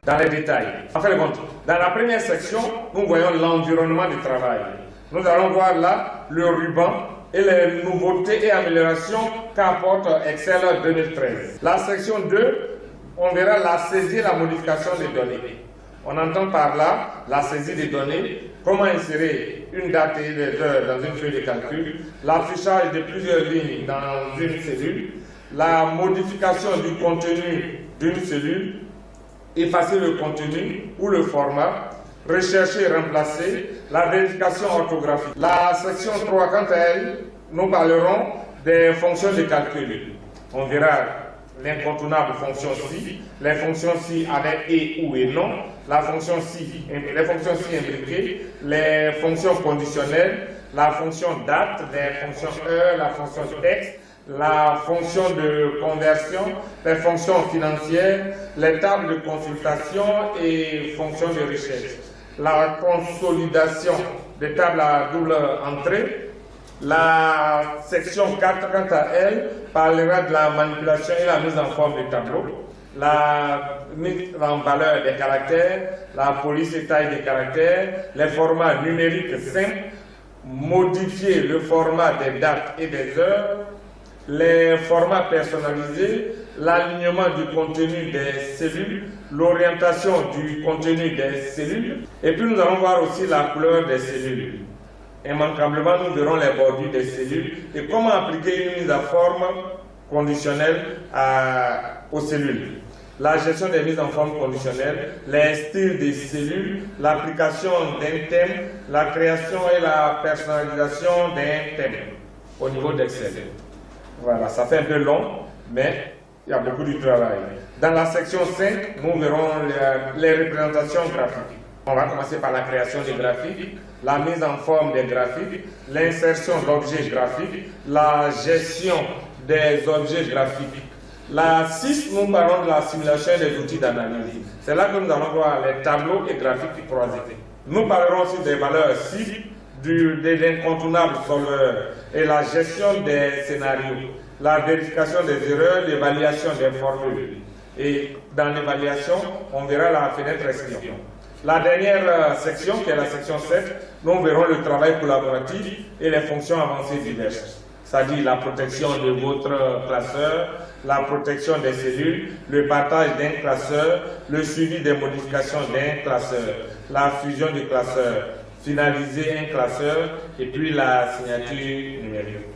dans les détails. Enfin, dans la première section, nous voyons l'environnement du travail. Nous allons voir là le ruban et les nouveautés et améliorations qu'apporte Excel 2013. La section 2, on verra la saisie et la modification des données. On entend par là la saisie des données, comment insérer une date et des heures dans une feuille de calcul, l'affichage de plusieurs lignes dans une cellule, la modification du contenu d'une cellule, effacer le contenu ou le format, rechercher et remplacer, la vérification orthographique. La section 3, quant à elle, nous parlerons des fonctions de calcul. On verra l'incontournable fonction si, les fonctions si avec et ou et non, la fonction si, les fonctions si imbriquées, les fonctions conditionnelles, la fonction date, les fonctions heure, la fonction texte, la fonction de conversion, les fonctions financières, les tables de consultation et fonctions de recherche, la consolidation des tables à double entrée. La section 4, quant à elle, parlera de la manipulation et la mise en forme des tableaux, la mise en valeur des caractères, la police et taille des caractères, les formats numériques simples, modifier le format des dates et des heures, les formats personnalisés, l'alignement du contenu des cellules, l'orientation du contenu des cellules, et puis nous allons voir aussi la couleur des cellules. Immanquablement, nous verrons les bordures des cellules et comment appliquer une mise en forme conditionnelle aux cellules. La gestion des mises en forme conditionnelles, les styles des cellules, l'application d'un thème, la création et la personnalisation d'un thème au niveau d'Excel. Voilà, ça fait un peu long, mais il y a beaucoup de travail. Dans la section 5, nous verrons les représentations graphiques. On va commencer par la création des graphiques, la mise en forme des graphiques, l'insertion d'objets graphiques, la gestion des objets graphiques. La 6, nous parlons de la simulation des outils d'analyse. C'est là que nous allons voir les tableaux et graphiques croisés. Nous parlerons aussi des valeurs cibles, des incontournables solveurs et la gestion des scénarios, la vérification des erreurs, l'évaluation des formules. Et dans l'évaluation, on verra la fenêtre exclusion. La dernière section, qui est la section 7, nous verrons le travail collaboratif et les fonctions avancées diverses. C'est-à-dire la protection de votre classeur, la protection des cellules, le partage d'un classeur, le suivi des modifications d'un classeur, la fusion du classeur, finaliser un classeur et puis la signature numérique.